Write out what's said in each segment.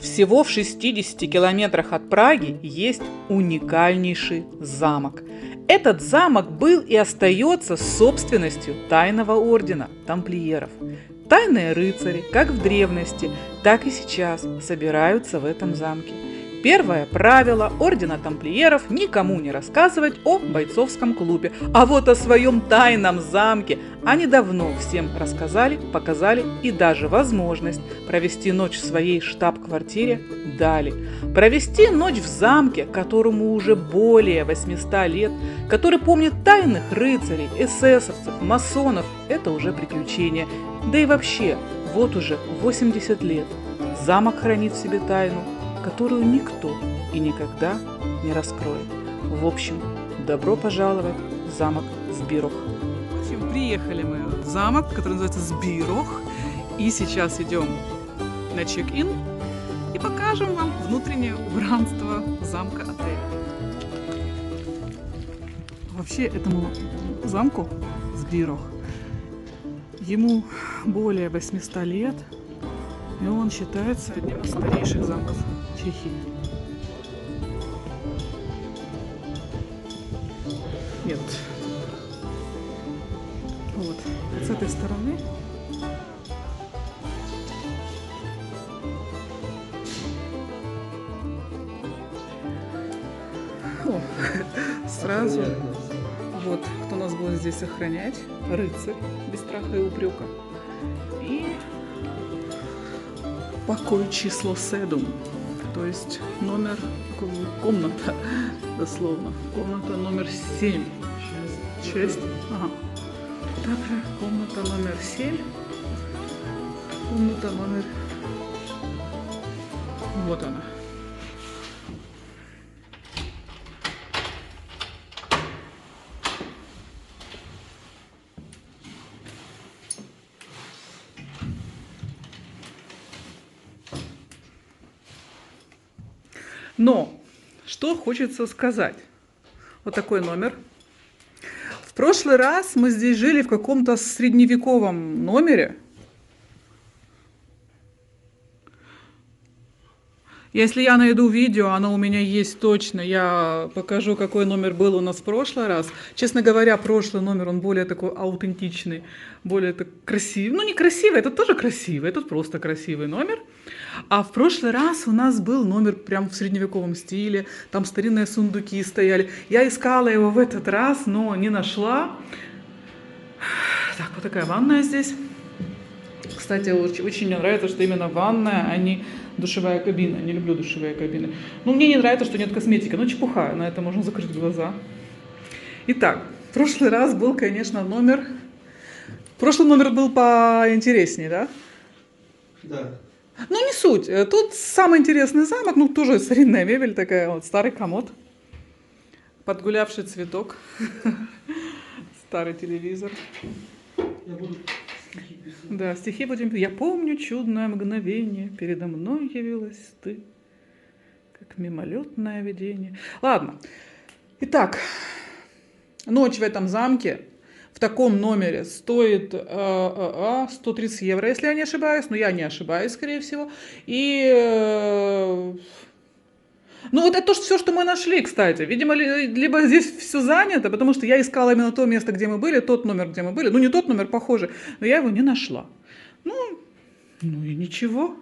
Всего в 60 километрах от Праги есть уникальнейший замок. Этот замок был и остается собственностью тайного ордена тамплиеров. Тайные рыцари, как в древности, так и сейчас собираются в этом замке. Первое правило ордена тамплиеров – никому не рассказывать о бойцовском клубе. А вот о своем тайном замке они давно всем рассказали, показали и даже возможность провести ночь в своей штаб-квартире дали. Провести ночь в замке, которому уже более 800 лет, который помнит тайных рыцарей, эсэсовцев, масонов – это уже приключение. Да и вообще, вот уже 80 лет замок хранит в себе тайну, которую никто и никогда не раскроет. В общем, добро пожаловать в замок Збирох. В общем, приехали мы в замок, который называется Збирох, и сейчас идем на чек-ин и покажем вам внутреннее убранство замка-отеля. Вообще, этому замку Збирох, ему более 800 лет, и он считается одним из старейших замков Чехии. Нет. Вот. С этой стороны сразу вот кто нас будет здесь охранять. Рыцарь без страха и упрека. И покой число 7, то есть номер, комната, дословно, комната номер 7. 6. Ага. Также комната номер 7, комната номер... Вот она. Но, что хочется сказать. Вот такой номер. В прошлый раз мы здесь жили в каком-то средневековом номере. Если я найду видео, оно у меня есть точно, я покажу, какой номер был у нас в прошлый раз. Честно говоря, прошлый номер, он более такой аутентичный, более красивый. Ну, не красивый, это тоже красивый, это просто красивый номер. А в прошлый раз у нас был номер прям в средневековом стиле, там старинные сундуки стояли. Я искала его в этот раз, но не нашла. Так, вот такая ванная здесь. Кстати, очень мне нравится, что именно ванная, а не душевая кабина. Не люблю душевые кабины. Ну, мне не нравится, что нет косметики. Но чепуха, на это можно закрыть глаза. Итак, в прошлый раз был, конечно, номер... Прошлый номер был поинтереснее, да? Да. Ну, не суть. Тут самый интересный замок, ну, тоже старинная мебель такая, вот, старый комод, подгулявший цветок, старый телевизор. Я буду стихи писать. Да, стихи будем писать. Я помню чудное мгновение, передо мной явилась ты, как мимолетное видение. Ладно. Итак, ночь в этом замке в таком номере стоит 130 евро, если я не ошибаюсь. Но я не ошибаюсь, скорее всего. И... Ну, вот это все, что мы нашли, кстати. Видимо, либо здесь все занято, потому что я искала именно то место, где мы были, тот номер, где мы были. Ну, не тот номер, похоже, но я его не нашла. Ну и ничего.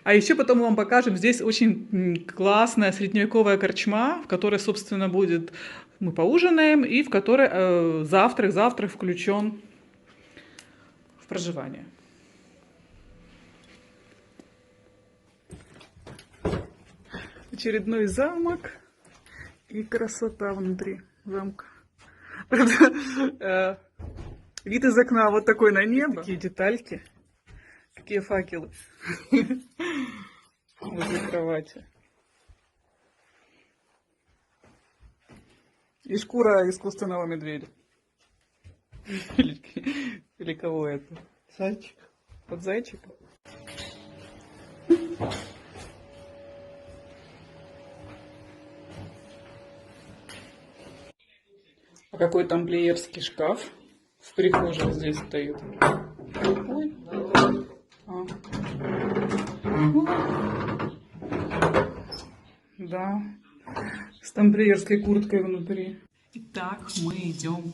А еще потом мы вам покажем, здесь очень классная средневековая корчма, в которой, собственно, будет... Мы поужинаем, и в которой завтрак включен в проживание. Очередной замок и красота внутри замка. Вид из окна вот такой на небо. Такие детальки, такие факелы возле кровати. И шкура искусственного медведя. Или кого это? Зайчик. Под зайчика? А какой тамплиерский шкаф в прихожей здесь стоит? Ой. Да, с тамплиерской курткой внутри. Итак, мы идем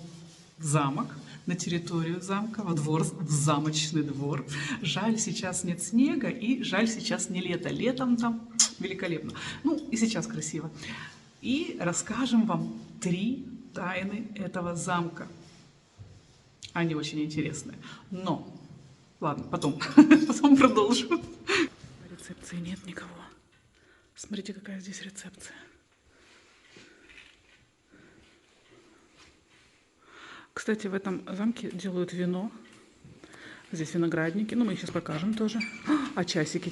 в замок, на территорию замка, во двор, в замочный двор. Жаль, сейчас нет снега, и жаль, сейчас не лето. Летом там великолепно. Ну, и сейчас красиво. И расскажем вам 3 тайны этого замка. Они очень интересные. Но, ладно, потом продолжу. Рецепции нет никого. Смотрите, какая здесь рецепция. Кстати, в этом замке делают вино. Здесь виноградники. Ну, мы их сейчас покажем тоже. А часики.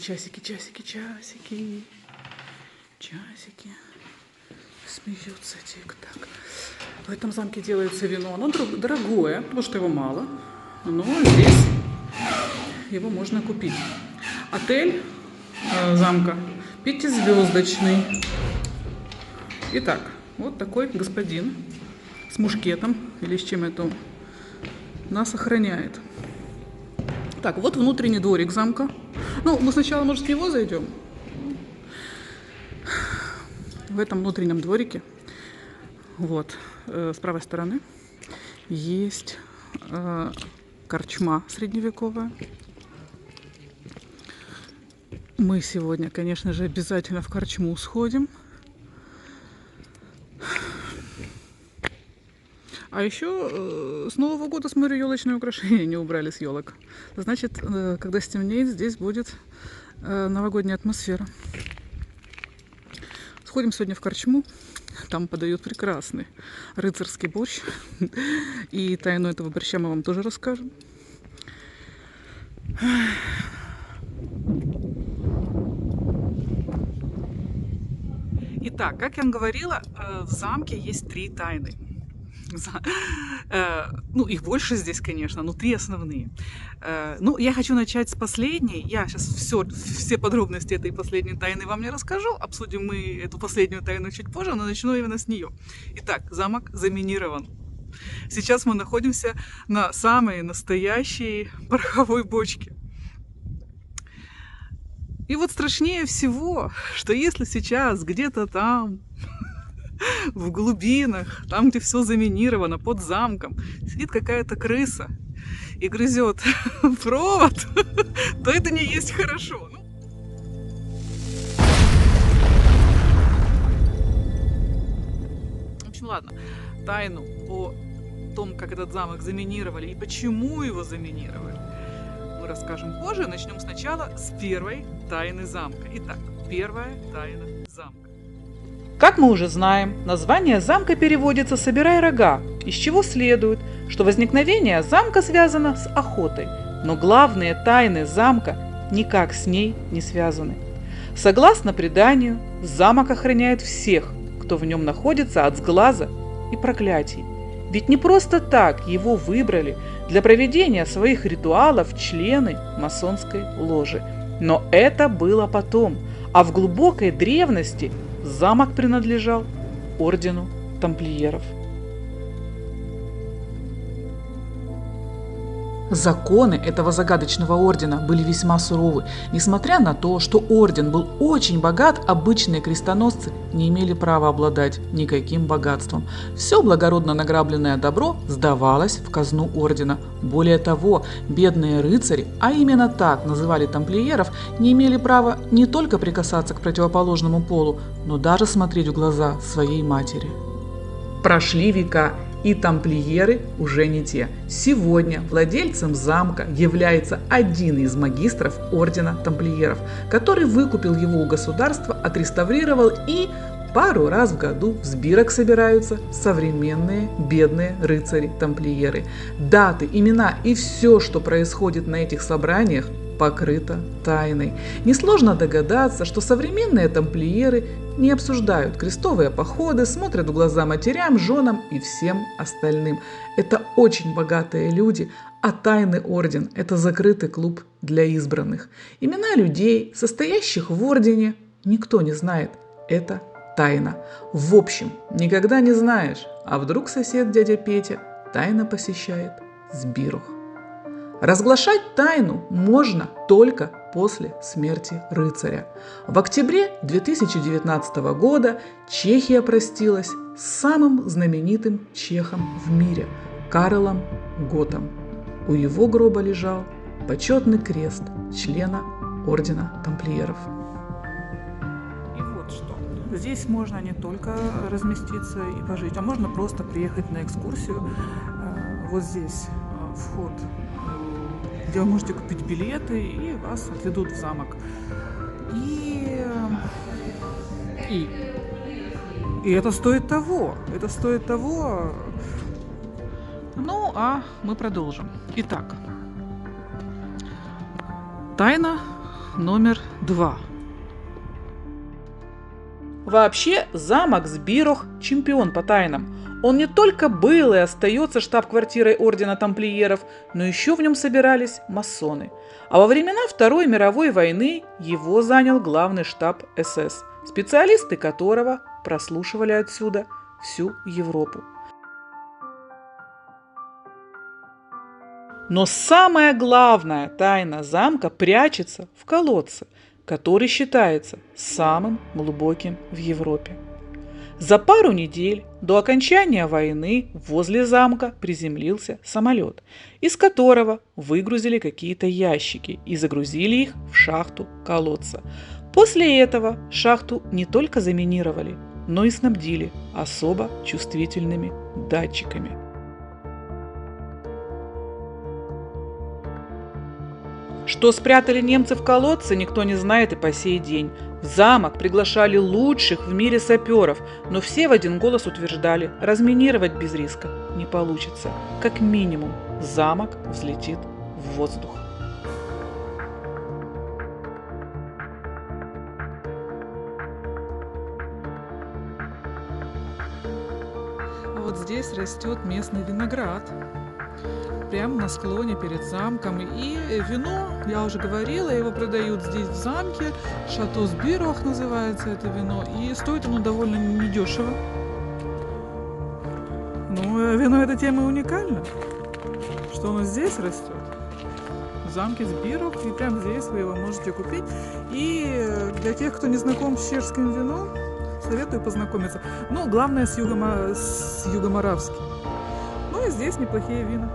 Смеется тик-так. В этом замке делается вино. Оно дорогое, потому что его мало. Но здесь его можно купить. Отель замка 5-звездочный. Итак, вот такой господин с мушкетом, или с чем это, нас охраняет. Так, вот внутренний дворик замка. Ну, мы сначала, может, с него зайдем. В этом внутреннем дворике, вот, с правой стороны, есть корчма средневековая. Мы сегодня, конечно же, обязательно в корчму сходим. А еще с Нового года, смотрю, елочные украшения не убрали с елок. Значит, когда стемнеет, здесь будет новогодняя атмосфера. Сходим сегодня в корчму. Там подают прекрасный рыцарский борщ. И тайну этого борща мы вам тоже расскажем. Итак, как я вам говорила, в замке есть 3 тайны. Ну, их больше здесь, конечно, но 3 основные. Ну, я хочу начать с последней. Я сейчас все подробности этой последней тайны вам не расскажу. Обсудим мы эту последнюю тайну чуть позже, но начну именно с нее. Итак, замок заминирован. Сейчас мы находимся на самой настоящей пороховой бочке. И вот страшнее всего, что если сейчас где-то там, в глубинах, там, где все заминировано, под замком, сидит какая-то крыса и грызет провод, то это не есть хорошо. В общем, ладно, тайну о том, как этот замок заминировали и почему его заминировали, мы расскажем позже. Начнем сначала с первой тайны замка. Итак, первая тайна замка. Как мы уже знаем, название замка переводится «собирай рога», из чего следует, что возникновение замка связано с охотой, но главные тайны замка никак с ней не связаны. Согласно преданию, замок охраняет всех, кто в нем находится от сглаза и проклятий. Ведь не просто так его выбрали для проведения своих ритуалов члены масонской ложи. Но это было потом, а в глубокой древности замок принадлежал ордену тамплиеров. Законы этого загадочного ордена были весьма суровы. Несмотря на то, что орден был очень богат, обычные крестоносцы не имели права обладать никаким богатством. Все благородно награбленное добро сдавалось в казну ордена. Более того, бедные рыцари, а именно так называли тамплиеров, не имели права не только прикасаться к противоположному полу, но даже смотреть в глаза своей матери. Прошли века, и тамплиеры уже не те. Сегодня владельцем замка является один из магистров ордена тамплиеров, который выкупил его у государства, отреставрировал, и пару раз в году в сбирок собираются современные бедные рыцари-тамплиеры. Даты, имена и все, что происходит на этих собраниях, покрыто тайной. Несложно догадаться, что современные тамплиеры не обсуждают крестовые походы, смотрят в глаза матерям, женам и всем остальным. Это очень богатые люди, а тайный орден – это закрытый клуб для избранных. Имена людей, состоящих в ордене, никто не знает. Это тайна. В общем, никогда не знаешь, а вдруг сосед дядя Петя тайно посещает сбирух. Разглашать тайну можно только после смерти рыцаря. В октябре 2019 года Чехия простилась с самым знаменитым чехом в мире Карлом Готом. У его гроба лежал почетный крест члена ордена тамплиеров. И вот что. Здесь можно не только разместиться и пожить, а можно просто приехать на экскурсию. Вот здесь вход, где вы можете купить билеты, и вас отведут в замок. И это стоит того. Это стоит того. Ну, а мы продолжим. Итак, тайна номер 2. Вообще, замок Сбирох – чемпион по тайнам. Он не только был и остается штаб-квартирой ордена тамплиеров, но еще в нем собирались масоны. А во времена Второй мировой войны его занял главный штаб СС, специалисты которого прослушивали отсюда всю Европу. Но самая главная тайна замка прячется в колодце, который считается самым глубоким в Европе. За пару недель до окончания войны возле замка приземлился самолет, из которого выгрузили какие-то ящики и загрузили их в шахту колодца. После этого шахту не только заминировали, но и снабдили особо чувствительными датчиками. Что спрятали немцы в колодце, никто не знает и по сей день. В замок приглашали лучших в мире саперов, но все в один голос утверждали, разминировать без риска не получится. Как минимум, замок взлетит в воздух. Вот здесь растет местный виноград. Прямо на склоне перед замком. И вино, я уже говорила, его продают здесь в замке. Шато Сбирох называется это вино. И стоит оно довольно недешево. Ну, вино этой темы уникально, что оно здесь растет. В замке Сбирох. И прямо здесь вы его можете купить. И для тех, кто не знаком с чешским вином, советую познакомиться. Но главное с югоморавским. Ну и здесь неплохие вина.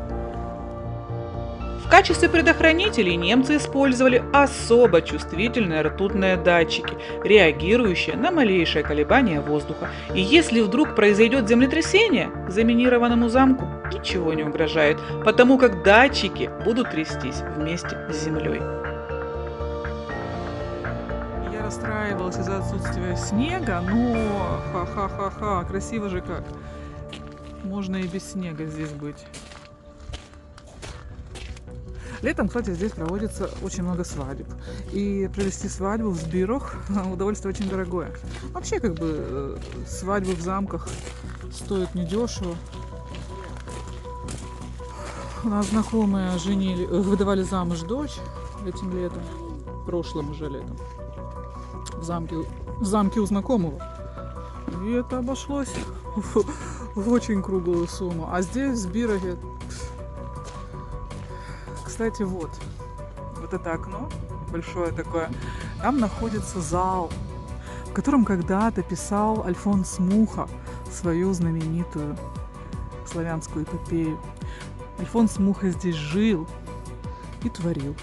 В качестве предохранителей немцы использовали особо чувствительные ртутные датчики, реагирующие на малейшее колебание воздуха. И если вдруг произойдет землетрясение, заминированному замку ничего не угрожает, потому как датчики будут трястись вместе с землей. Я расстраивалась из-за отсутствия снега, но ха-ха-ха-ха, красиво же как. Можно и без снега здесь быть. Летом, кстати, здесь проводится очень много свадеб. И провести свадьбу в Сбирох удовольствие очень дорогое. Вообще, как бы, свадьбы в замках стоят недешево. У нас знакомые выдавали замуж дочь этим летом, прошлым уже летом, в замке у знакомого. И это обошлось в очень круглую сумму. А здесь, в Сбирохе, кстати, вот это окно, большое такое, там находится зал, в котором когда-то писал Альфонс Муха свою знаменитую славянскую эпопею. Альфонс Муха здесь жил и творил.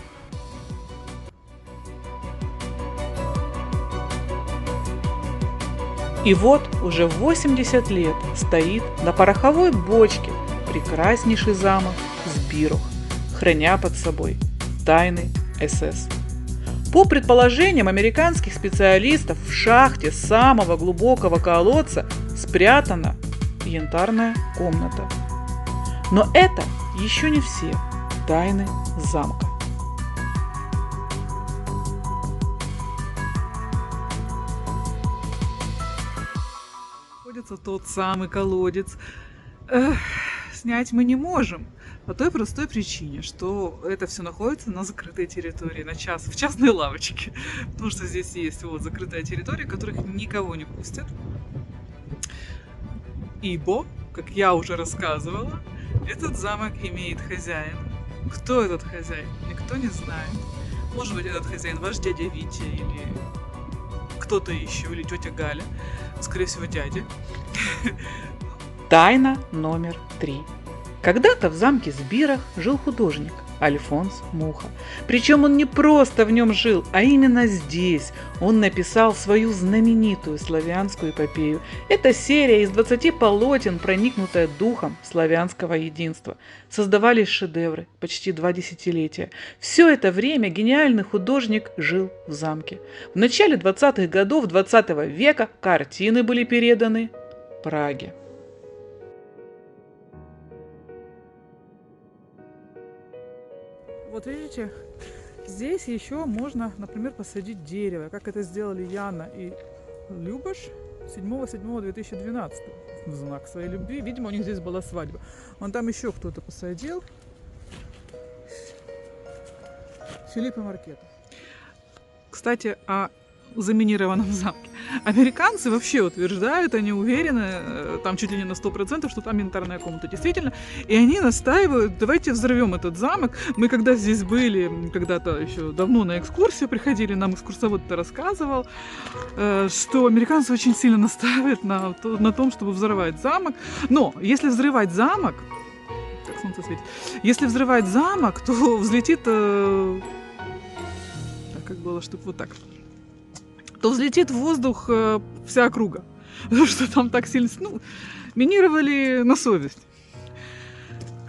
И вот уже 80 лет стоит на пороховой бочке прекраснейший замок Сбирох, храня под собой тайны СС. По предположениям американских специалистов, в шахте самого глубокого колодца спрятана янтарная комната. Но это еще не все тайны замка. Находится тот самый колодец. Снять мы не можем. По той простой причине, что это все находится на закрытой территории, в частной лавочке. Потому что здесь есть вот закрытая территория, которых никого не пустят. Ибо, как я уже рассказывала, этот замок имеет хозяина. Кто этот хозяин, никто не знает. Может быть, этот хозяин ваш дядя Витя или кто-то еще, или тетя Галя. Скорее всего, дядя. Тайна номер 3. Когда-то в замке Сбирах жил художник Альфонс Муха. Причем он не просто в нем жил, а именно здесь он написал свою знаменитую славянскую эпопею. Это серия из 20 полотен, проникнутая духом славянского единства. Создавались шедевры почти 2 десятилетия. Все это время гениальный художник жил в замке. В начале 20-х годов 20 века картины были переданы Праге. Вот видите, здесь еще можно, например, посадить дерево, как это сделали Яна и Любаш 7.7.2012 в знак своей любви. Видимо, у них здесь была свадьба. Вон там еще кто-то посадил. Филипп и Маркета. Кстати, о заминированном замке. Американцы вообще утверждают, они уверены, там чуть ли не на 100%, что там янтарная комната действительно. И они настаивают, давайте взорвем этот замок. Мы когда здесь были, когда-то еще давно на экскурсию приходили, нам экскурсовод это рассказывал, что американцы очень сильно настаивают на том, чтобы взорвать замок. Но если взрывать замок, как солнце светит, если взрывать замок, то взлетит, как было, чтобы вот так, то взлетит в воздух вся округа. Потому что там так сильно, минировали на совесть.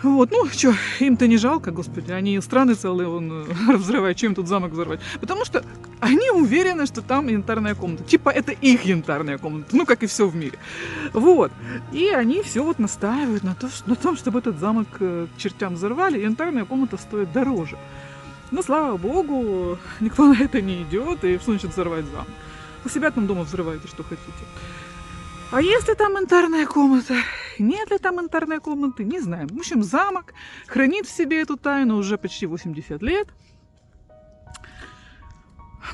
Вот, что, им-то не жалко, господи, они страны целые взрывают, чем тут замок взорвать. Потому что они уверены, что там янтарная комната. Типа это их янтарная комната, как и все в мире. Вот, и они все вот настаивают на том, чтобы этот замок к чертям взорвали, янтарная комната стоит дороже. Но, слава богу, никто на это не идет и начнет взорвать замок. У себя там дома взрывайте, что хотите. А если там янтарная комната? Нет ли там янтарной комнаты? Не знаем. В общем, замок хранит в себе эту тайну уже почти 80 лет.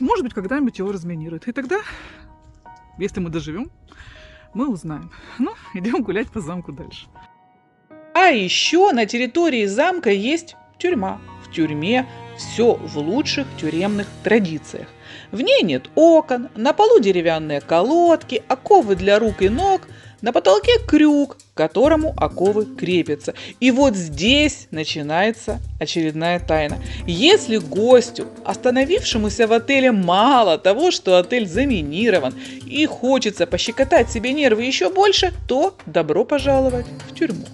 Может быть, когда-нибудь его разминируют. И тогда, если мы доживем, мы узнаем. Идем гулять по замку дальше. А еще на территории замка есть тюрьма. В тюрьме все в лучших тюремных традициях. В ней нет окон, на полу деревянные колодки, оковы для рук и ног, на потолке крюк, к которому оковы крепятся. И вот здесь начинается очередная тайна. Если гостю, остановившемуся в отеле, мало того, что отель заминирован, и хочется пощекотать себе нервы еще больше, то добро пожаловать в тюрьму.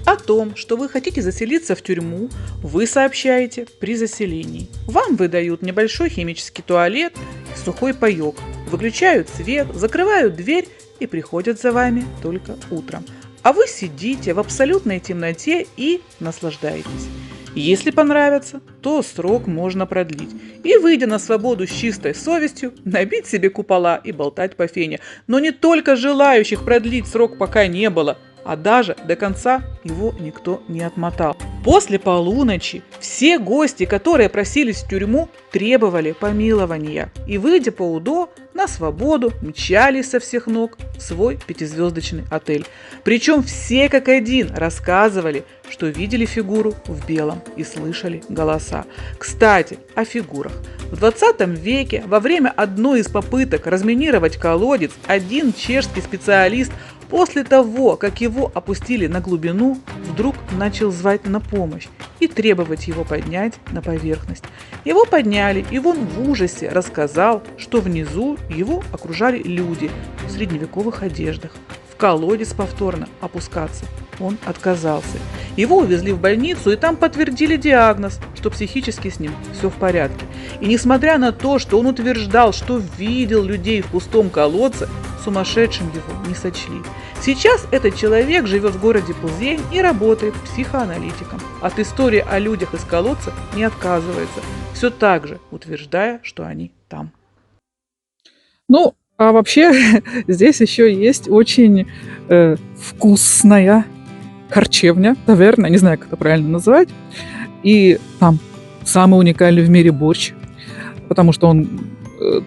О том, что вы хотите заселиться в тюрьму, вы сообщаете при заселении. Вам выдают небольшой химический туалет и сухой паёк, выключают свет, закрывают дверь и приходят за вами только утром. А вы сидите в абсолютной темноте и наслаждаетесь. Если понравится, то срок можно продлить. И, выйдя на свободу с чистой совестью, набить себе купола и болтать по фене. Но не только желающих продлить срок пока не было, а даже до конца его никто не отмотал. После полуночи все гости, которые просились в тюрьму, требовали помилования и, выйдя по УДО, на свободу мчались со всех ног в свой 5-звездочный отель. Причем все как один рассказывали, что видели фигуру в белом и слышали голоса. Кстати, о фигурах. В 20 веке во время одной из попыток разминировать колодец один чешский специалист после того, как его опустили на глубину, вдруг начал звать на помощь и требовать его поднять на поверхность. Его подняли, и он в ужасе рассказал, что внизу его окружали люди в средневековых одеждах. В колодец повторно опускаться он отказался. Его увезли в больницу, и там подтвердили диагноз, что психически с ним все в порядке. И несмотря на то, что он утверждал, что видел людей в пустом колодце, сумасшедшим его не сочли. Сейчас этот человек живет в городе Плзень и работает психоаналитиком. От истории о людях из колодца не отказывается, все так же утверждая, что они там. А вообще здесь еще есть очень вкусная харчевня, таверна, не знаю, как это правильно называть. И там самый уникальный в мире борщ, потому что он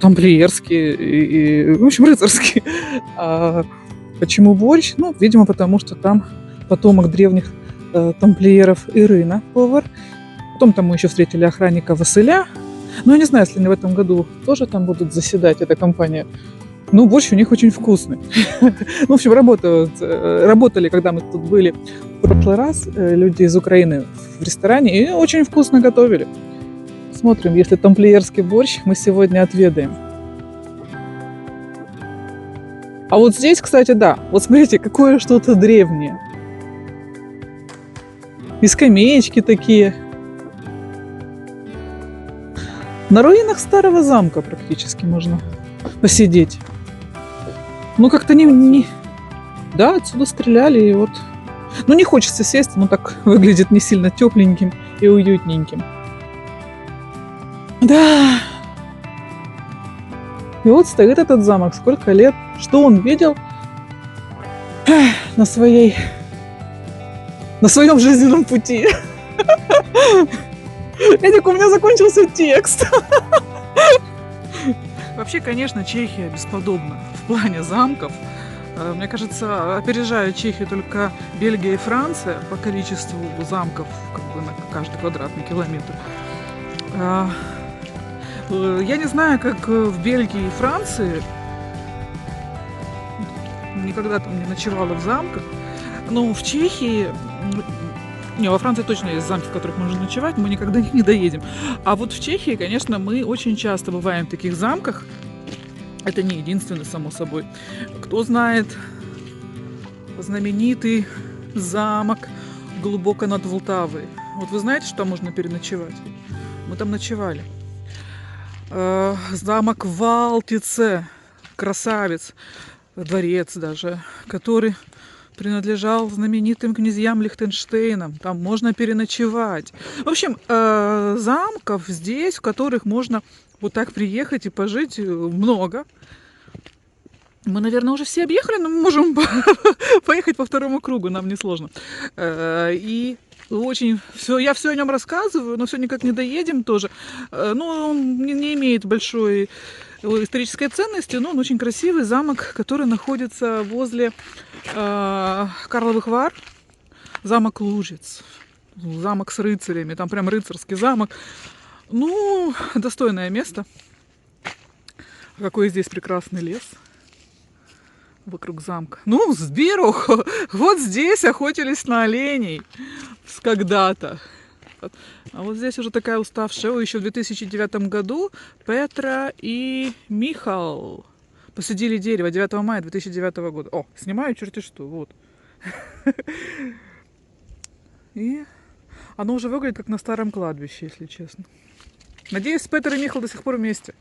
тамплиерский и в общем, рыцарский. А почему борщ? Видимо, потому что там потомок древних тамплиеров Ирина, повар. Потом там мы еще встретили охранника Василя. Ну, я не знаю, если они в этом году тоже там будут заседать, эта компания. Ну, борщ у них очень вкусный. Ну, в общем, работали, когда мы тут были в прошлый раз, люди из Украины в ресторане, и очень вкусно готовили. Смотрим, если тамплиерский борщ мы сегодня отведаем. А вот здесь, кстати, да, вот смотрите, какое что-то древнее. И скамеечки такие. На руинах старого замка практически можно посидеть. Ну, как-то не... Да, отсюда стреляли, и вот... Ну, не хочется сесть, но так выглядит не сильно тепленьким и уютненьким. Да. И вот стоит этот замок. Сколько лет? Что он видел на своем жизненном пути? Эдик, у меня закончился текст. Вообще, конечно, Чехия бесподобна в плане замков. Мне кажется, опережают Чехию только Бельгия и Франция по количеству замков как бы, на каждый квадратный километр. Я не знаю, как в Бельгии и Франции. Никогда там не ночевала в замках. Но в Чехии... Не, во Франции точно есть замки, в которых можно ночевать, мы никогда не доедем. А вот в Чехии, конечно, мы очень часто бываем в таких замках. Это не единственный, само собой. Кто знает знаменитый замок глубоко над Волтавой? Вот вы знаете, что там можно переночевать? Мы там ночевали. Замок в Валтице, красавец, дворец даже, который принадлежал знаменитым князьям Лихтенштейнам. Там можно переночевать. В общем, замков здесь, в которых можно вот так приехать и пожить, много. Мы, наверное, уже все объехали, но мы можем поехать по второму кругу, нам несложно. И очень все, я все о нем рассказываю, но все никак не доедем тоже. Ну, он не имеет большой исторической ценности, но он очень красивый замок, который находится возле Карловых Вар. Замок Лужец. Замок с рыцарями. Там прям рыцарский замок. Ну, достойное место. Какой здесь прекрасный лес вокруг замка. Ну, Збирух. Вот здесь охотились на оленей когда-то. А вот здесь уже такая уставшая. Еще в 2009 году Петра и Михал посадили дерево 9 мая 2009 года. О, снимаю черти что, вот. И оно уже выглядит как на старом кладбище, если честно. Надеюсь, Петр и Михал до сих пор вместе.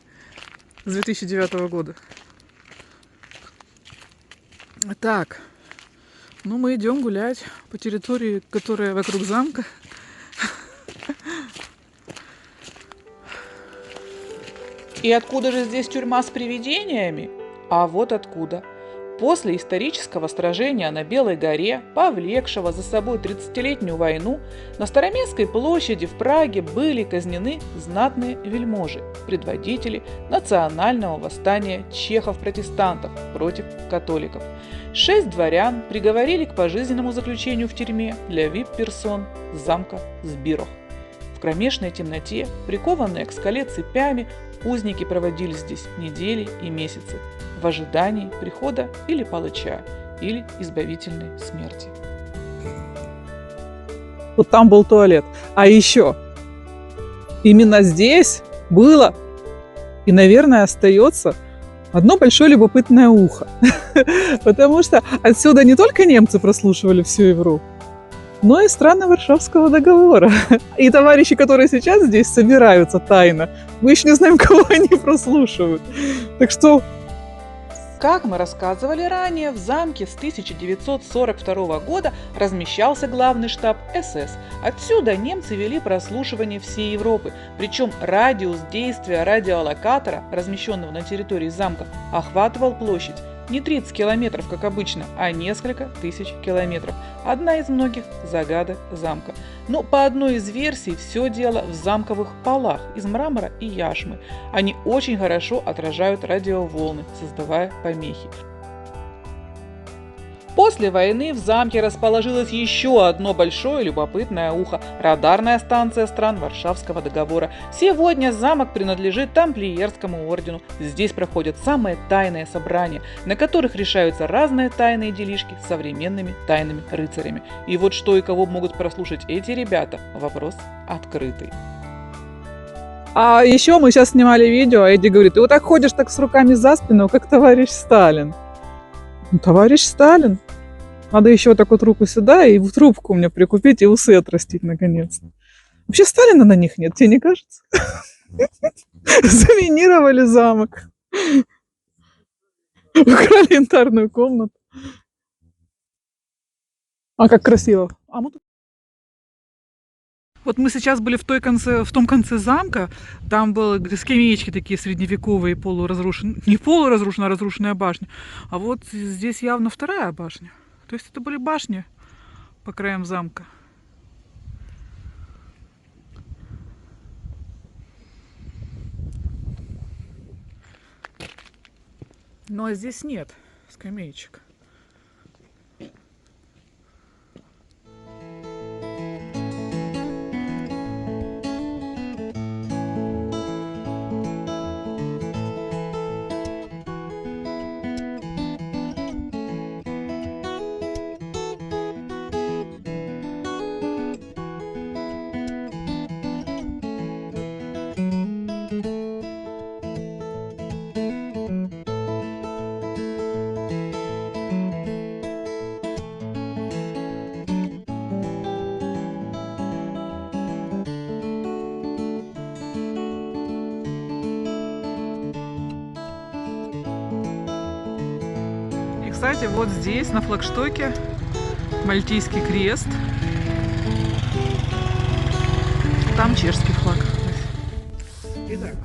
С 2009 года. Так. Ну, мы идем гулять по территории, которая вокруг замка. И откуда же здесь тюрьма с привидениями? А вот откуда. После исторического сражения на Белой горе, повлекшего за собой 30-летнюю войну, на Староместской площади в Праге были казнены знатные вельможи, предводители национального восстания чехов-протестантов против католиков. 6 дворян приговорили к пожизненному заключению в тюрьме для вип-персон замка Збирух. В кромешной темноте, прикованные к скале цепями, узники проводили здесь недели и месяцы в ожидании прихода или палача, или избавительной смерти. Вот там был туалет. А еще именно здесь было и, наверное, остается одно большое любопытное ухо. Потому что отсюда не только немцы прослушивали всю Европу, но и страны Варшавского договора. И товарищи, которые сейчас здесь собираются тайно, мы еще не знаем, кого они прослушивают. Так что... Как мы рассказывали ранее, в замке с 1942 года размещался главный штаб СС. Отсюда немцы вели прослушивание всей Европы. Причем радиус действия радиолокатора, размещенного на территории замка, охватывал площадь не 30 километров, как обычно, а несколько тысяч километров. Одна из многих загадок замка. Но по одной из версий все дело в замковых полах из мрамора и яшмы. Они очень хорошо отражают радиоволны, создавая помехи. После войны в замке расположилось еще одно большое любопытное ухо – радарная станция стран Варшавского договора. Сегодня замок принадлежит Тамплиерскому ордену. Здесь проходят самые тайные собрания, на которых решаются разные тайные делишки с современными тайными рыцарями. И вот что и кого могут прослушать эти ребята – вопрос открытый. А еще мы сейчас снимали видео, а Эдди говорит, ты вот так ходишь так с руками за спину, как товарищ Сталин. Ну, товарищ Сталин. Надо еще вот так вот руку сюда и в трубку мне прикупить и усы отрастить наконец-то. Вообще Сталина на них нет, тебе не кажется? Заминировали замок. Украли янтарную комнату. А как красиво. Вот мы сейчас были в том конце замка, там были скамеечки такие средневековые, полуразрушенные, не полуразрушенная, а разрушенная башня. А вот здесь явно вторая башня. То есть это были башни по краям замка. Ну а здесь нет скамеечек. Кстати, вот здесь, на флагштоке, Мальтийский крест. Там чешский флаг. Итак,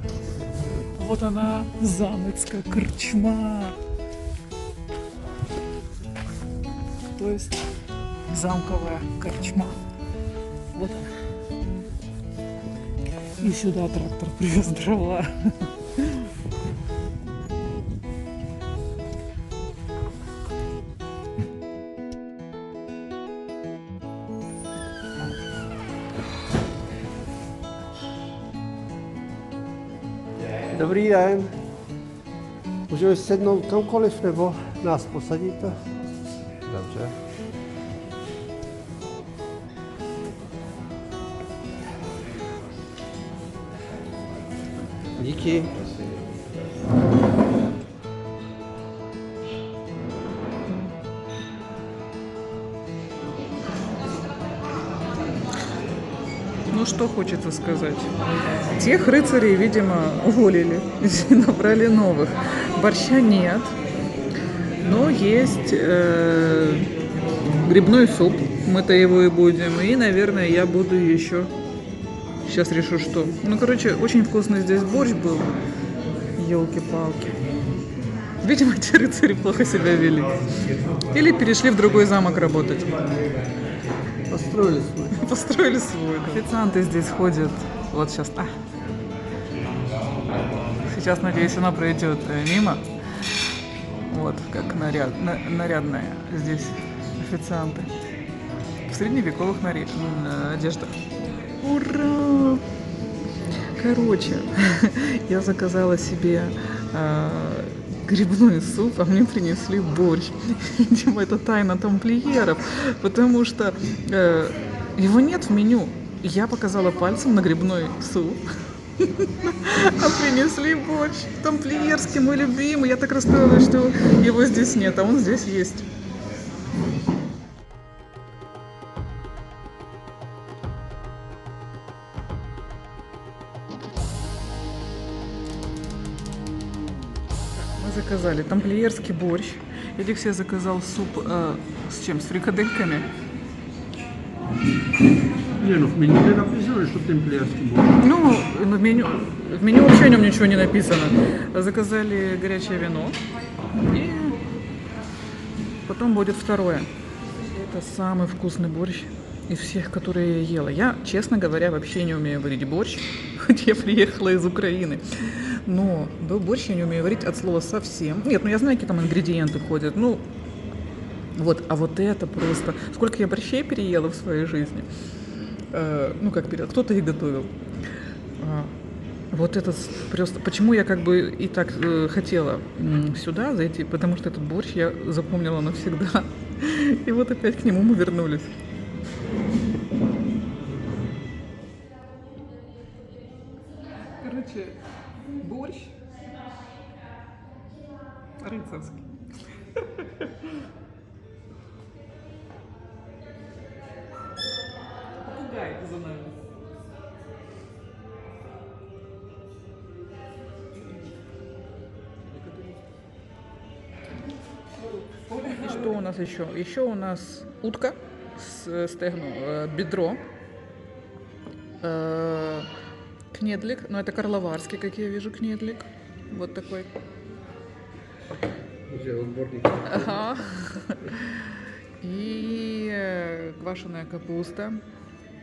вот она, замыцкая корчма. То есть замковая корчма. Вот она. И сюда трактор привез дрова. Dobrý den. Můžeme sednout kamkoliv, nebo nás posadíte? Dobře. Díky. Ну, что хочется сказать. Тех рыцарей, видимо, уволили и набрали новых. Борща нет, но есть грибной суп. Мы-то его и будем. И, наверное, я буду еще... Сейчас решу, что. Ну, короче, очень вкусный здесь борщ был. Елки-палки. Видимо, эти рыцари плохо себя вели. Или перешли в другой замок работать. Построили свой. Построили свой. Официанты здесь ходят. Вот сейчас. Сейчас, надеюсь, она пройдет мимо. Вот, как нарядная здесь официанты. В средневековых одеждах. Ура! Короче, я заказала себе грибной суп, а мне принесли борщ. Видимо, это тайна тамплиеров, потому что его нет в меню. Я показала пальцем на грибной суп, а принесли борщ. Тамплиерский, мой любимый. Я так расстроилась, что его здесь нет, а он здесь есть. Заказали тамплиерский борщ. Алексей заказал суп с чем? С фрикадельками. Не, ну в меню не написано, что темплиерский борщ. Ну, в меню вообще о нем ничего не написано. Заказали горячее вино. И потом будет второе. Это самый вкусный борщ из всех, которые я ела. Я, честно говоря, вообще не умею варить борщ, хоть я приехала из Украины. Но борщ я не умею варить от слова совсем. Нет, ну я знаю, какие там ингредиенты ходят. Ну, Вот, а вот это просто... Сколько я борщей переела в своей жизни. Ну, как переела, кто-то и готовил. Вот это просто... Почему я как бы и так хотела сюда зайти? Потому что этот борщ я запомнила навсегда. И вот опять к нему мы вернулись. Короче, борщ рыцарский. Попугай за нами. И что у нас еще? Еще у нас утка с стегну, бедро, кнедлик, но это карловарский, как я вижу, кнедлик. Вот такой. Ага. И квашеная капуста.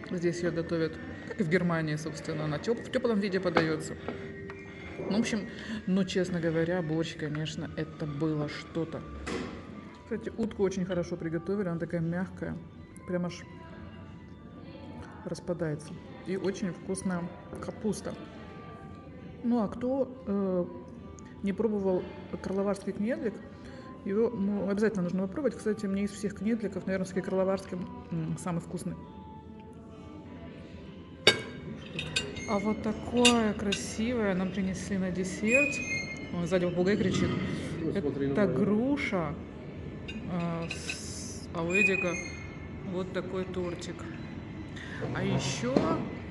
Здесь ее готовят, как и в Германии, собственно, она в теплом виде подается. Ну, в общем, ну, честно говоря, борщ, конечно, это было что-то. Кстати, утку очень хорошо приготовили, она такая мягкая, прям аж распадается. И очень вкусная капуста. Ну, а кто не пробовал карловарский кнедлик, его обязательно нужно попробовать. Кстати, мне из всех кнедликов, наверное, все-таки карловарский самый вкусный. А вот такое красивое нам принесли на десерт. Ой, сзади попугай кричит. Это груша с Ауэдика. Вот такой тортик. А еще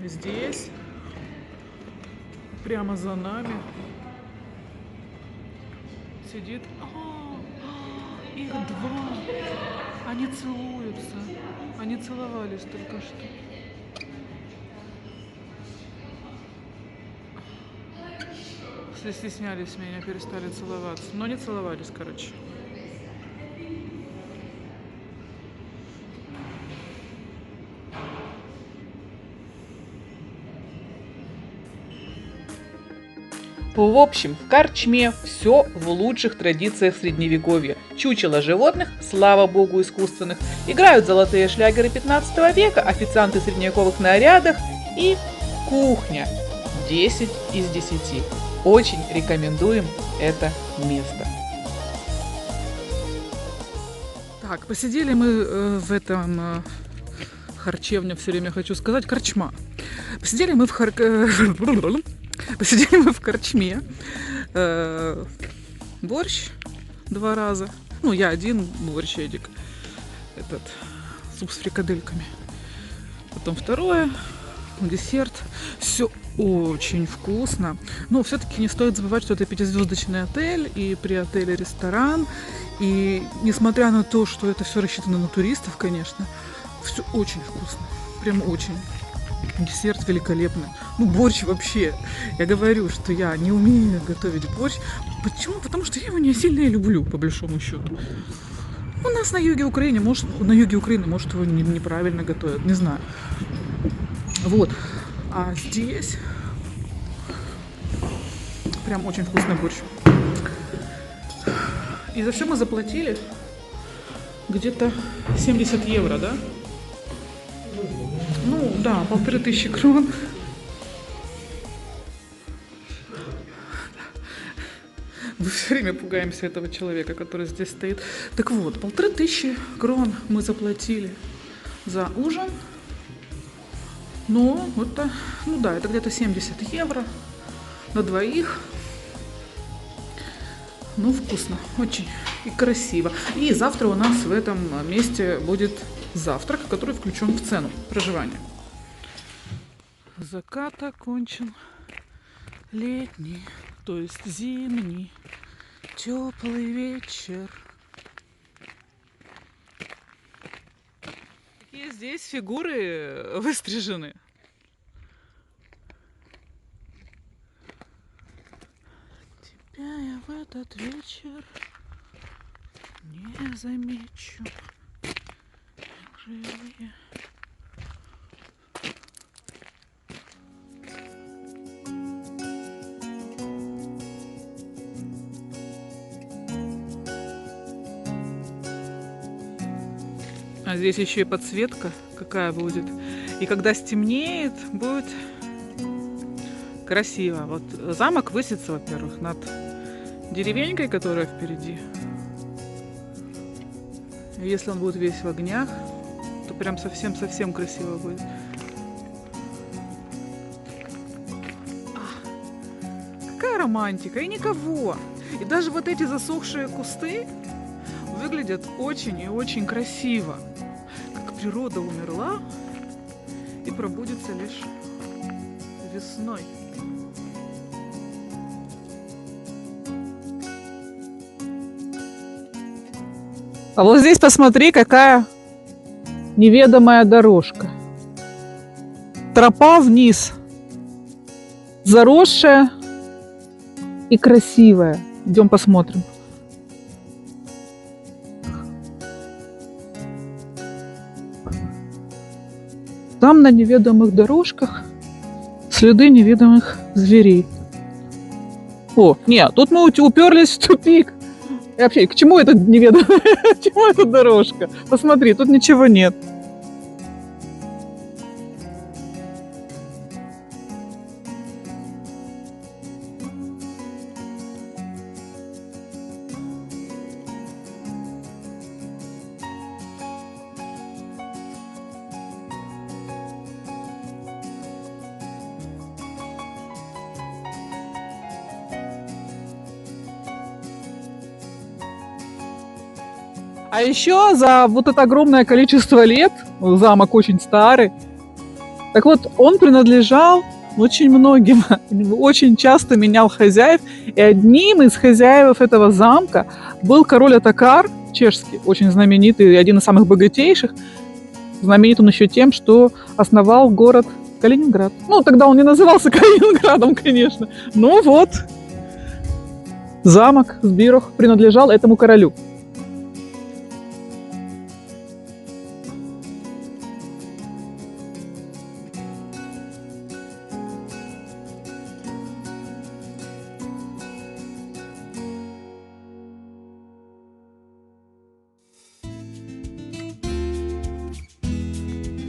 здесь, прямо за нами, сидит... Их два. Они целуются. Они целовались только что. Все стеснялись меня, перестали целоваться. Но не целовались, короче. В общем, в корчме все в лучших традициях средневековья. Чучело животных, слава богу, искусственных, играют золотые шлягеры 15 века, официанты в средневековых нарядах и кухня 10 из 10. Очень рекомендуем это место. Так, посидели мы в этом харчевне, все время хочу сказать, корчма. Посидели мы в Посидели мы в корчме. Борщ 2 раза. Ну, я один борщ, Эдик. Этот суп с фрикадельками. Потом второе. Десерт. Все очень вкусно. Но все-таки не стоит забывать, что это 5-звездочный отель. И при отеле ресторан. И несмотря на то, что это все рассчитано на туристов, конечно, все очень вкусно. Прям очень. Десерт великолепный. Ну, борщ вообще. Я говорю, что я не умею готовить борщ. Почему? Потому что я его не сильно и люблю, по большому счету. У нас на юге Украины, может, его неправильно готовят, не знаю. Вот. А здесь прям очень вкусный борщ. И за все мы заплатили где-то 70 евро, да? Ну, да, 1500 крон. Мы все время пугаемся этого человека, который здесь стоит. Так вот, 1500 крон мы заплатили за ужин. Но это, ну да, это где-то 70 евро на двоих. Ну, вкусно, очень и красиво. И завтра у нас в этом месте будет завтрак, который включен в цену проживания. Закат окончен. Летний, то есть зимний, теплый вечер. Какие здесь фигуры выстрижены. Тебя я в этот вечер не замечу. Живые. А здесь еще и подсветка какая будет. И когда стемнеет, будет красиво. Вот замок высится, во-первых, над деревенькой, которая впереди. И если он будет весь в огнях, то прям совсем-совсем красиво будет. Какая романтика! И никого! И даже вот эти засохшие кусты выглядят очень и очень красиво. Как природа умерла и пробудится лишь весной. А вот здесь посмотри, какая неведомая дорожка. Тропа вниз. Заросшая и красивая. Идем посмотрим. Там на неведомых дорожках следы неведомых зверей. О, нет, тут мы уперлись в тупик. И вообще, к чему это неведомая? К чему эта дорожка? Посмотри, тут ничего нет. А еще за вот это огромное количество лет, замок очень старый, так вот, он принадлежал очень многим, очень часто менял хозяев, и одним из хозяев этого замка был король Отокар, чешский, очень знаменитый и один из самых богатейших. Знаменит он еще тем, что основал город Калининград. Ну, тогда он не назывался Калининградом, конечно. Но вот, замок Сбирох принадлежал этому королю.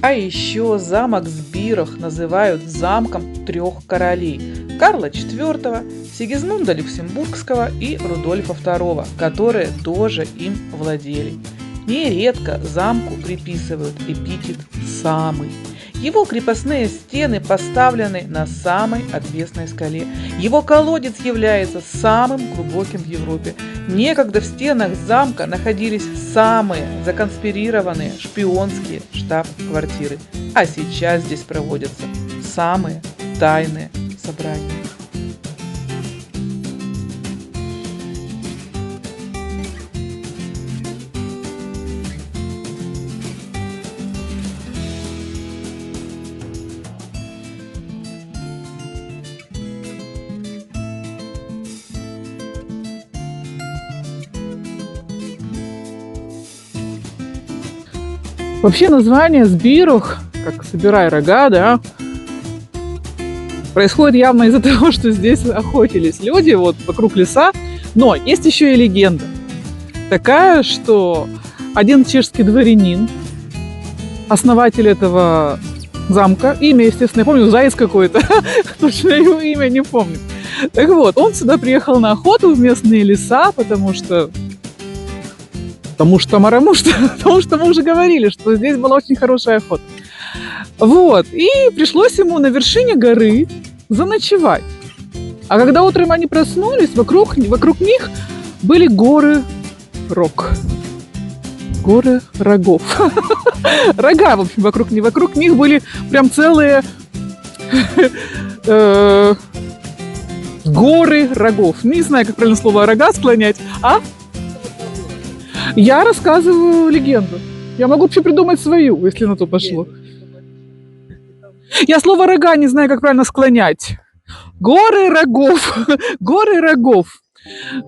А еще замок Сбирох называют замком трех королей: Карла IV, Сигизмунда Люксембургского и Рудольфа II, которые тоже им владели. Нередко замку приписывают эпитет «самый». Его крепостные стены поставлены на самой отвесной скале. Его колодец является самым глубоким в Европе. Некогда в стенах замка находились самые законспирированные шпионские штаб-квартиры. А сейчас здесь проводятся самые тайные собрания. Вообще название Сбирох, как «собирай рога», да, происходит явно из-за того, что здесь охотились люди вот вокруг леса. Но есть еще и легенда такая, что один чешский дворянин, основатель этого замка, имя, естественно, я помню, Заяц какой-то, точно его имя не помню. Так вот, он сюда приехал на охоту в местные леса, потому что мы уже говорили, что здесь была очень хорошая охота. Вот, и пришлось ему на вершине горы заночевать. А когда утром они проснулись, вокруг них были горы горы рогов. Рога, в общем, вокруг них были прям целые горы рогов. Не знаю, как правильно слово «рога» склонять, а? Я рассказываю легенду. Я могу вообще придумать свою, если на то пошло. Я слово «рога» не знаю, как правильно склонять. Горы рогов. Горы рогов.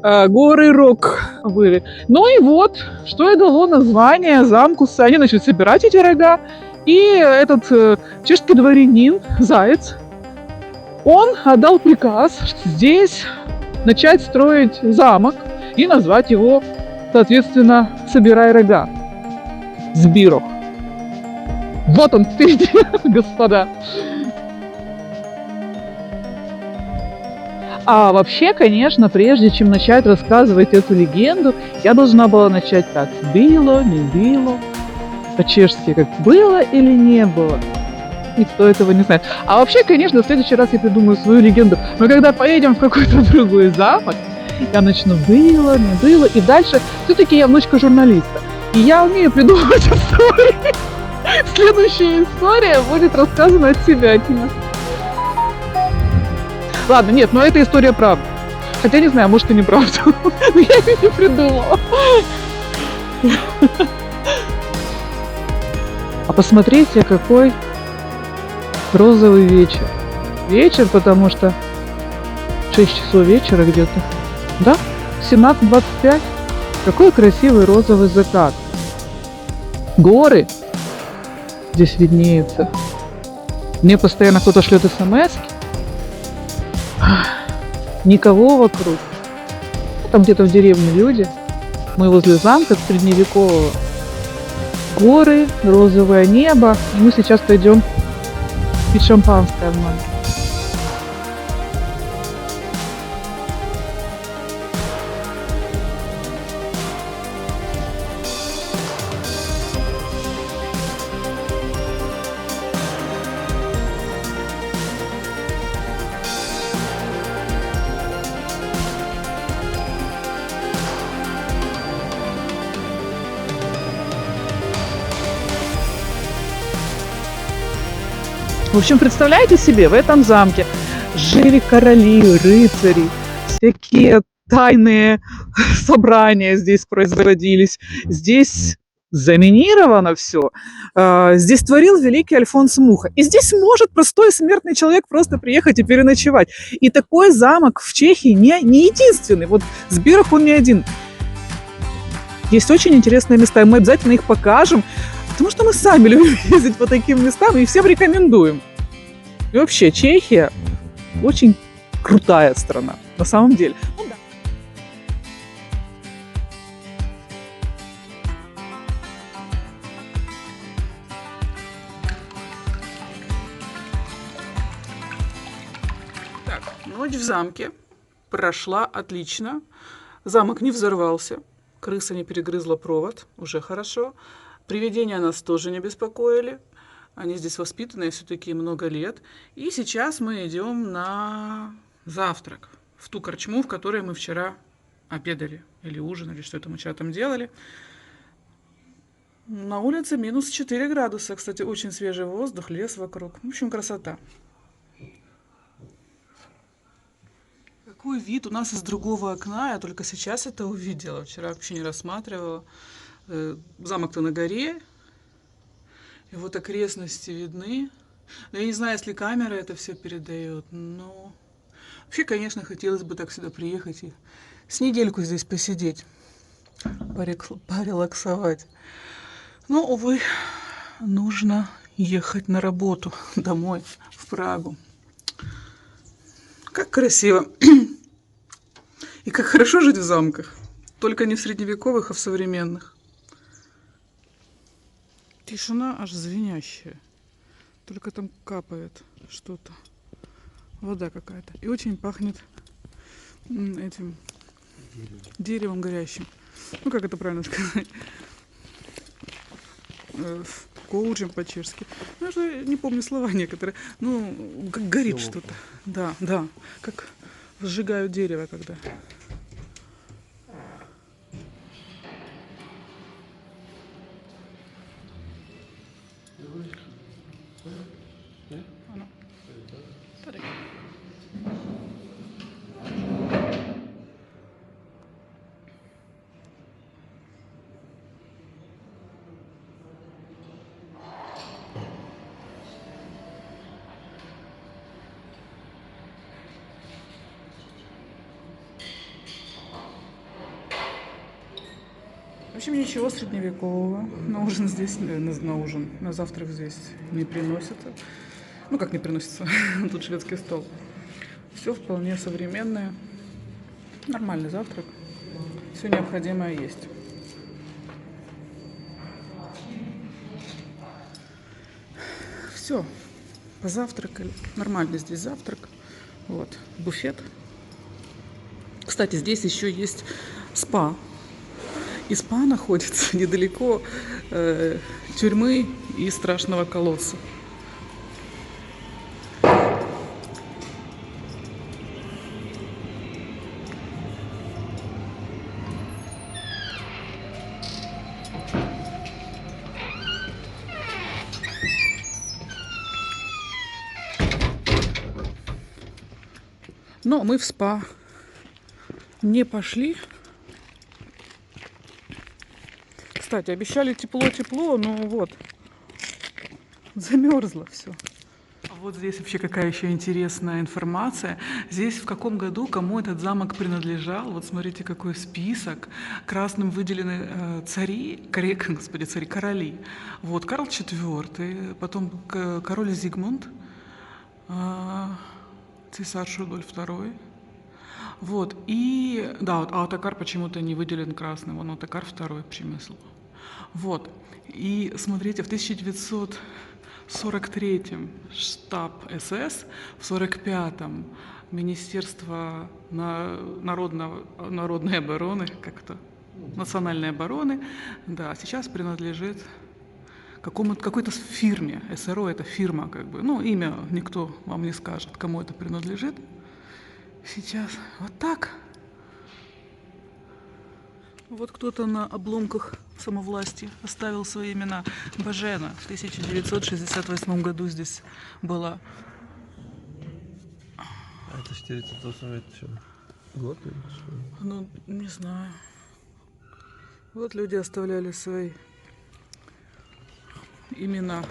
Горы рог были. Ну и вот, что и дало название замку. Они начали собирать эти рога. И этот чешский дворянин, Заяц, он отдал приказ здесь начать строить замок и назвать его, соответственно, «собирай рога». Сбиров. Вот он впереди, господа. А вообще, конечно, прежде чем начать рассказывать эту легенду, я должна была начать так. Было, не было. По-чешски как было или не было. Никто этого не знает. А вообще, конечно, в следующий раз я придумаю свою легенду. Но когда поедем в какой-то другой замок, я начну было, не было. И дальше, все-таки я внучка журналиста. И я умею придумывать истории. Следующая история будет рассказана от себя. Ладно, нет, но эта история правда. Хотя не знаю, может и неправда. Но я ее не придумала. А посмотрите, какой розовый вечер. Вечер, потому что 6 часов вечера где-то. Да? 17:25. Какой красивый розовый закат. Горы здесь виднеются. Мне постоянно кто-то шлет смс-ки. Никого вокруг. Там где-то в деревне люди. Мы возле замка средневекового. Горы, розовое небо. И мы сейчас пойдем пить шампанское в номер. В общем, представляете себе, в этом замке жили короли, рыцари, всякие тайные собрания здесь производились. Здесь заминировано все. Здесь творил великий Альфонс Муха. И здесь может простой смертный человек просто приехать и переночевать. И такой замок в Чехии не единственный. Вот Сбиров он не один. Есть очень интересные места, и мы обязательно их покажем. Потому что мы сами любим ездить по таким местам и всем рекомендуем. И вообще, Чехия очень крутая страна, на самом деле. Ну, да. Так, ночь в замке прошла отлично. Замок не взорвался, крыса не перегрызла провод, уже хорошо. Привидения нас тоже не беспокоили. Они здесь воспитанные все-таки много лет. И сейчас мы идем на завтрак. В ту корчму, в которой мы вчера обедали. Или ужинали, что это мы вчера там делали. На улице минус 4 градуса. Кстати, очень свежий воздух, лес вокруг. В общем, красота. Какой вид у нас из другого окна. Я только сейчас это увидела. Вчера вообще не рассматривала. Замок-то на горе, и вот окрестности видны. Но я не знаю, если камера это все передает, но вообще, конечно, хотелось бы так сюда приехать и с недельку здесь посидеть, порелаксовать. Но, увы, нужно ехать на работу домой, в Прагу. Как красиво. И как хорошо жить в замках. Только не в средневековых, а в современных. Тишина аж звенящая. Только там капает что-то. Вода какая-то. И очень пахнет этим деревом горящим. Ну, как это правильно сказать? Коуджем по-чешски. Ну, я же не помню слова некоторые. Ну, как горит что-то. Да, да. Как сжигают дерево, когда... В общем, ничего средневекового. На ужин здесь, на завтрак здесь не приносится. Ну, как не приносится, тут шведский стол. Все вполне современное. Нормальный завтрак. Все необходимое есть. Все, позавтракали. Нормальный здесь завтрак. Вот, буфет. Кстати, здесь еще есть спа. И спа находится недалеко тюрьмы и страшного колосса. Но мы в спа не пошли. Кстати, обещали тепло-тепло, но вот, замерзло все. А вот здесь вообще какая еще интересная информация. Здесь в каком году кому этот замок принадлежал. Вот смотрите, какой список. Красным выделены короли. Вот Карл IV, потом король Зигмунд, цесарь Рудольф II. Вот, и, да, вот Отокар почему-то не выделен красным, он Отокар II Przemysl. Вот, и смотрите, в 1943-м штаб СС, в 1945-м Министерство народной обороны, как-то, национальной обороны, да, сейчас принадлежит какой-то фирме. СРО это фирма, как бы, ну, имя никто вам не скажет, кому это принадлежит. Сейчас вот так. Вот кто-то на обломках самовластия оставил свои имена. Бажена в 1968 году здесь была. А это 48 год? Ну, не знаю. Вот люди оставляли свои имена.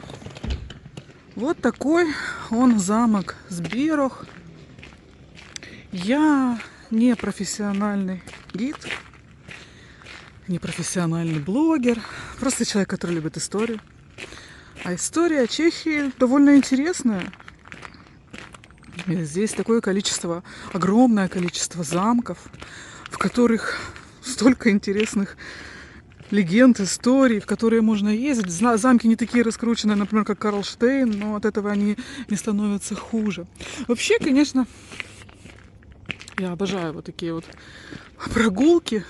Вот такой он замок Збірох. Я не профессиональный гид, не профессиональный блогер, просто человек, который любит историю. А история Чехии довольно интересная. И здесь такое количество, огромное количество замков, в которых столько интересных легенд, историй, в которые можно ездить. Замки не такие раскрученные, например, как Карлштейн, но от этого они не становятся хуже. Вообще, конечно, я обожаю вот такие вот прогулки.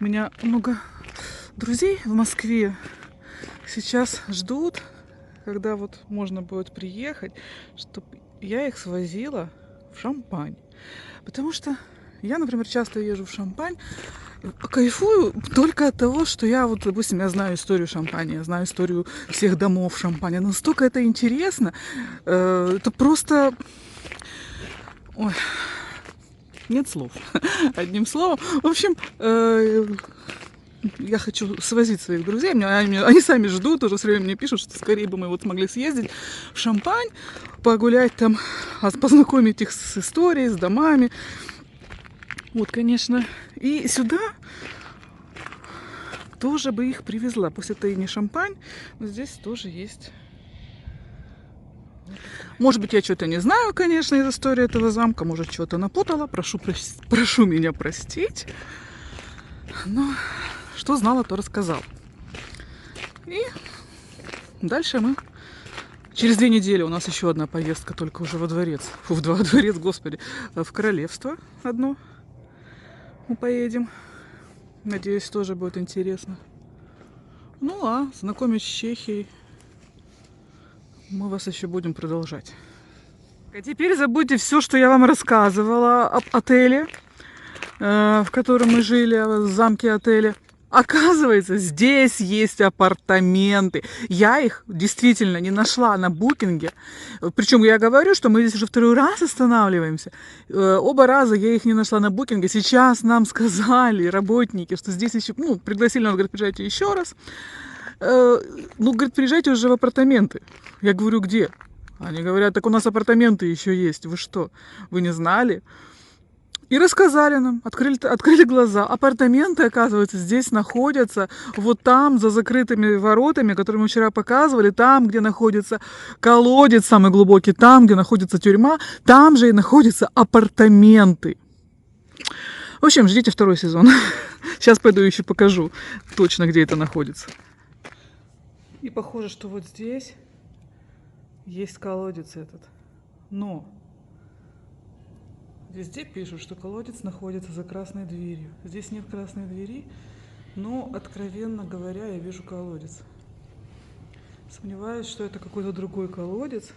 У меня много друзей в Москве сейчас ждут, когда вот можно будет приехать, чтобы я их свозила в Шампань. Потому что я, например, часто езжу в Шампань, кайфую только от того, что я вот, допустим, я знаю историю Шампани, я знаю историю всех домов Шампани. Настолько это интересно, это просто... Ой, нет слов. Одним словом. В общем, я хочу свозить своих друзей. Они сами ждут, уже все время мне пишут, что скорее бы мы вот смогли съездить в Шампань, погулять там, познакомить их с историей, с домами. Вот, конечно. И сюда тоже бы их привезла. Пусть это и не Шампань, но здесь тоже есть. Может быть, я что-то не знаю, конечно, из истории этого замка. Может, что-то напутала. Прошу меня простить. Но что знала, то рассказала. И дальше мы... Через 2 недели у нас еще одна поездка, только уже во дворец. Фу, во дворец, господи. В королевство одно. Мы поедем. Надеюсь, тоже будет интересно. Ну, а знакомить с Чехией мы вас еще будем продолжать. А теперь забудьте все, что я вам рассказывала об отеле, в котором мы жили, в замке отеля. Оказывается, здесь есть апартаменты. Я их действительно не нашла на букинге. Причем я говорю, что мы здесь уже 2-й раз останавливаемся. Оба раза я их не нашла на букинге. Сейчас нам сказали работники, что здесь еще... Ну, пригласили нас, говорят, приезжайте еще раз. Ну, говорит, приезжайте уже в апартаменты. Я говорю, где? Они говорят, так у нас апартаменты еще есть. Вы что, вы не знали? И рассказали нам, открыли глаза. Апартаменты, оказывается, здесь находятся вот там, за закрытыми воротами, которые мы вчера показывали, там, где находится колодец самый глубокий, там, где находится тюрьма, там же и находятся апартаменты. В общем, ждите 2-й сезон. Сейчас пойду еще покажу точно, где это находится. И похоже, что вот здесь есть колодец этот. Но везде пишут, что колодец находится за красной дверью. Здесь нет красной двери, но, откровенно говоря, я вижу колодец. Сомневаюсь, что это какой-то другой колодец.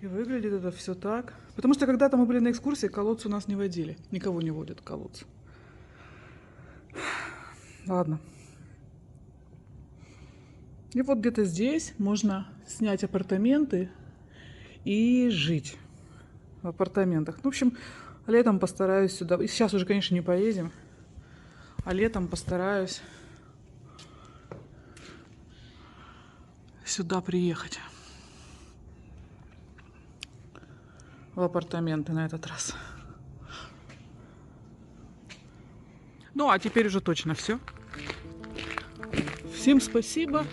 И выглядит это все так. Потому что когда-то мы были на экскурсии, колодцы у нас не водили. Никого не водят колодцы. Ладно. И вот где-то здесь можно снять апартаменты и жить в апартаментах. Ну, в общем, летом постараюсь сюда. И сейчас уже, конечно, не поедем. А летом постараюсь сюда приехать. В апартаменты на этот раз. Ну, а теперь уже точно все. Всем спасибо.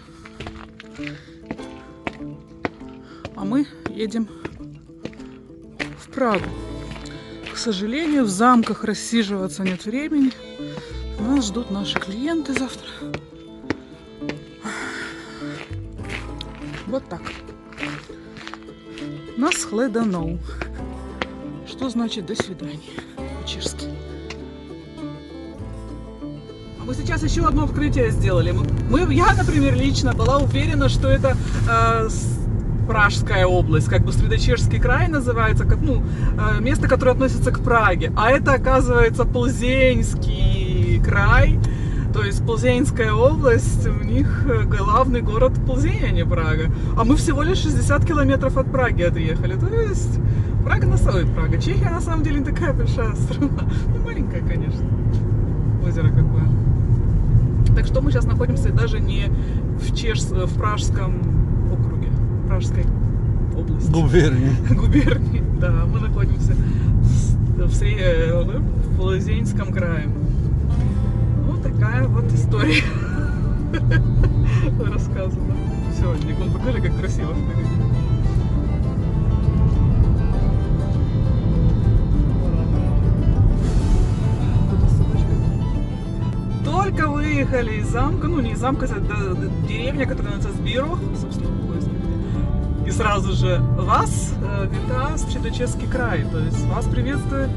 А мы едем в Прагу. К сожалению, в замках рассиживаться нет времени. Нас ждут наши клиенты завтра. Вот так. Насхледаноу. Что значит до свидания по-чешски. Мы сейчас еще одно открытие сделали. Я, например, лично была уверена, что это Пражская область, как бы Средочешский край называется, как, место, которое относится к Праге. А это, оказывается, Плзенский край, то есть Плзенская область, у них главный город Плзень, а не Прага. А мы всего лишь 60 километров от Праги отъехали. То есть Прага, Чехия на самом деле не такая большая страна. Ну, маленькая, конечно. Озеро какое. Так что мы сейчас находимся даже не в Пражском округе, Пражской области. Губернии, да. Мы находимся в Плзенском крае. Вот такая вот история рассказана. Все, Никол, покажи, как красиво впереди. Только выехали из замка, ну не из замка, это деревня, которая называется Збирох, собственно, и сразу же вас витает Средочешский край, то есть вас приветствует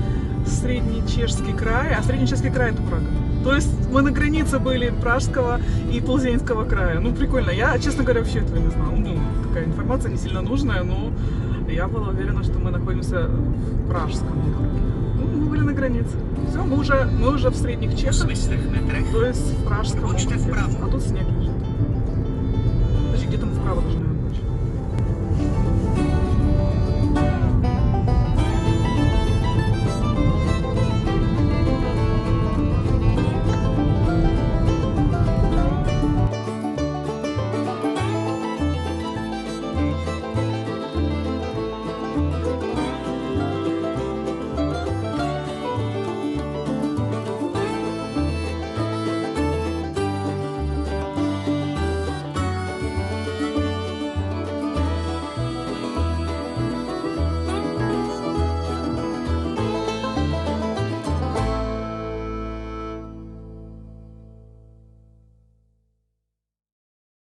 Среднечешский край, а Среднечешский край это Прага. То есть мы на границе были Пражского и Плзенского края. Ну прикольно, я, честно говоря, вообще этого не знала. Ну, такая информация не сильно нужная, но я была уверена, что мы находимся в Пражском округе. Ну, мы были на границе. Все, мы уже в Средних Чехах, то есть в Пражском округе. А тут снег лежит. Подожди, где там вправо должны?